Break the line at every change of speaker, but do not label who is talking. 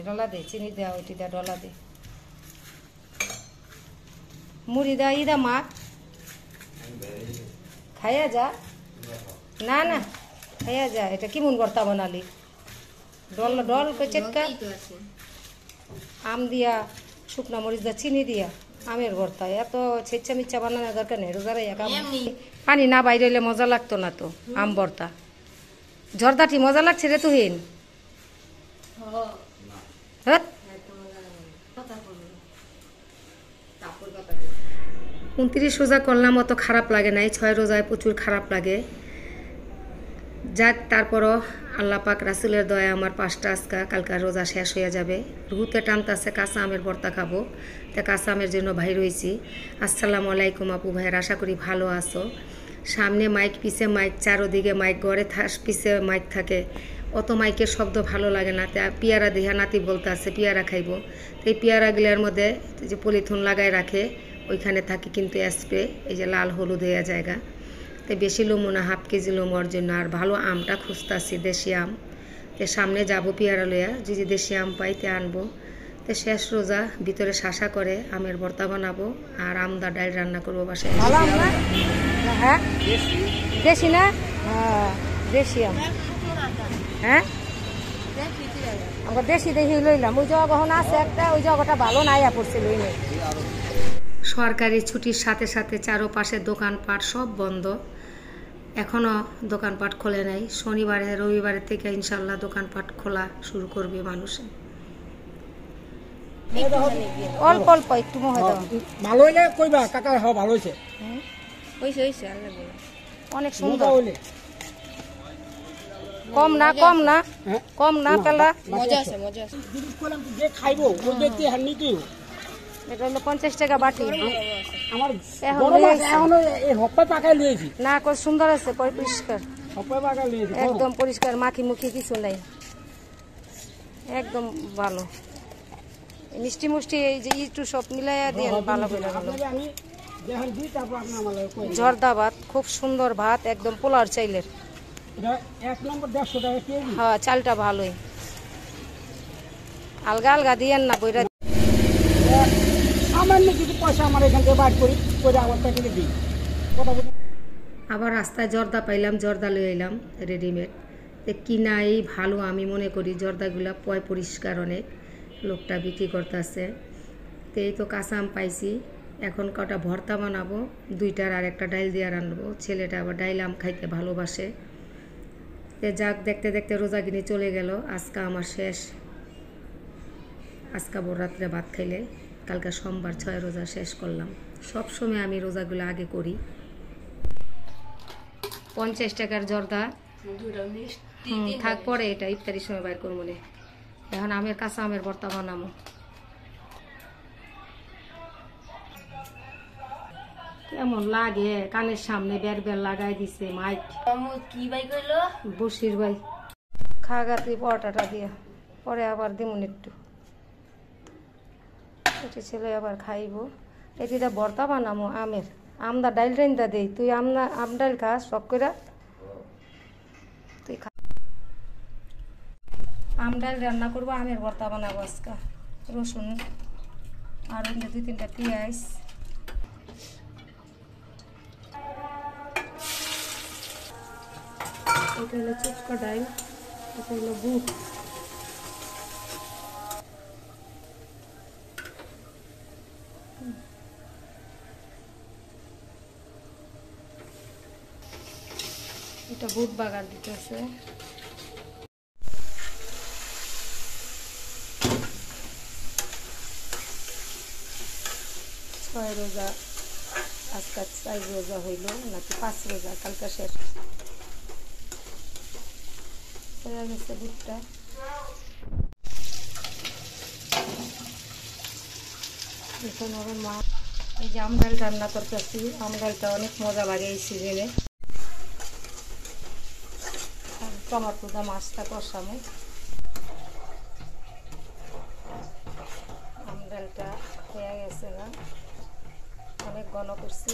ডলা দে, চিনি দেওয়া ওইটি দা ডলা দে, মুড়ি দা ইদা মা খাইয়া যা। না না খাইয়া যা, এটা কি মন ভর্তা বানালি? ডল ডল চেটকা আম দিয়া, শুকনা মরিচ দা, চিনি দিয়া আমের ভর্তা। এত ছেচ্ছা মিচ্ছা বানানোর দরকার নেই। রোজারাই পানি না বাইরে হইলে মজা লাগতো না তো আম ভর্তা। জর্দাটি মজা লাগছে রে তুহিন? 29 রোজা করলাম, অত খারাপ লাগে নাই। 6 রোজায় প্রচুর খারাপ লাগে। যাক, তারপরও আল্লাহ পাক রাসুলের দয়া আমার 5টা আজকা কালকার রোজা শেষ হয়ে যাবে। রুহুতে টানতাছে কাঁচা আমের ভর্তা খাবো, তা কাঁচা আমের জন্য বাইর হয়েছি। আসসালামু আলাইকুম আপু ভাইয়ের, আশা করি ভালো আছো। সামনে মাইক, পিছে মাইক, চারোদিকে মাইক, ঘরে পিছে মাইক থাকে, অত মাইকের শব্দ ভালো লাগে না। তা পেয়ারা দেহা নাতি বলতে আছে পেয়ারা খাইব। তো এই পেয়ারাগুলোর মধ্যে যে পলিথিন লাগায় রাখে, ওইখানে থাকে কিন্তু স্প্রে, এই যে লাল হলুদ হয়ে জায়গা। তো বেশি লমু না, হাফ কেজি লমুর জন্য। আর ভালো আমটা খুঁজতেছি, দেশি আম। তো সামনে যাবো পেয়ারা লইয়া, যদি দেশি আম পাইতে আনবো। তো শেষ রোজা, ভিতরে শাসা করে আমের ভর্তা বানাবো আর আমদা ডাল রান্না করবো বাসায়। ভালো আম না? হ্যাঁ দেশি না? হ্যাঁ দেশি আম। হ্যাঁ আমরা দেশি দেখি লইলাম। ওই জায়গা কখন আছে একটা, ওই জায়গাটা ভালো নাইয়া পড়ছে, লই নেই। সরকারি ছুটির সাথে সাথে চারোপাশে দোকানপাট সব বন্ধ। এখনও দোকানপাট খোলে নাই। শনিবারে রবিবারের থেকে ইনশাল্লাহ দোকানপাট খোলা শুরু করবে মানুষে। অল্প অল্প একটু
ভালো হইলে কইবা কাকা। হ্যাঁ ভালো হয়েছে,
অনেক সুন্দর। কম না কম না কম না পেলা, মজা আছে মজা আছে।
যে খাইবো ওই ব্যক্তি হার নিতে।
এটা হলো 50 টাকা বাটি।
আমার এখনো এই হপ্পা পাকায় লিয়েছি
না, কত সুন্দর আছে, পরিষ্কার
হপ্পা পাকায় লিয়েছি,
একদম পরিষ্কার, মাখি মুখি কিছু নাই, একদম ভালো। মিষ্টি মুষ্টি এই যে একটু সব মিলাইয়া দিয়ে ভালো করে গেল। জর্দা ভাত, খুব সুন্দর ভাত, একদম পোলার চাইলের। হ্যাঁ চালটা ভালোই, আলগা আলগা দিয়েন না বইরা। আবার রাস্তায় জর্দা পাইলাম, জর্দা লই আইলাম রেডিমেড। কিনা এই ভালো আমি মনে করি, জর্দাগুলা পরিষ্কার অনেক। লোকটা বিক্রি করতেছে। তো এই তো কাঁচা আম পাইছি, এখন কটা ভর্তা বানাবো, 2টার আর একটা ডাইল দিয়ে রান্নবো। ছেলেটা আবার ডাইল আম খাইতে ভালোবাসে। তো যাক, দেখতে দেখতে রোজাগিনি চলে গেল। আজকা আমার শেষ, আজকা ভোর রাত্রে ভাত খাইলে। কালকে সোমবার, 6 রোজা শেষ করলাম। সব সময় আমি রোজাগুলো আগে করি। 50 টাকার জর্দা থাক, পরে এটা ইফতারির সময় বাইর করবো। এখন আমের কাঁচা আমের ভর্তা বানাবো। কেমন লাগে, কানের সামনে বের বের লাগাই দিছে মাইক।
কি ভাই কইলো?
বসির ভাই। খাগাতি পরোটাটা দিয়ে, পরে আবার দিমুন একটু। এটি ছেলে আবার খাইব। এটিটা ভর্তা বানাবো আমের। আমদা ডাইল রাইন্দা দেই, তুই আম ডাইল খাস শখ করে? তুই খা। আম ডাইল রান্না করবো, আমের ভর্তা বানাবো আজকা। রসুন আর 2-3টা পেঁয়াজ, এটা হলো চুটকা ডাইল, এটা হলো বুট। এটা বুট বাগার দিতেছে। 6 রোজা, আজকে 4 রোজা হইল নাকি 5 রোজা, কালকা শেষ হয়ে গেছে বুটটা। এখন ওর মা এই যে আম ডাল রান্না করতেছি। আম ডালটা অনেক মজা লাগে এই সিজনে। টমাটো দা মাছটা কষামো। আম ডালটা হয়ে গেছে না, অনেক ঘন করছি।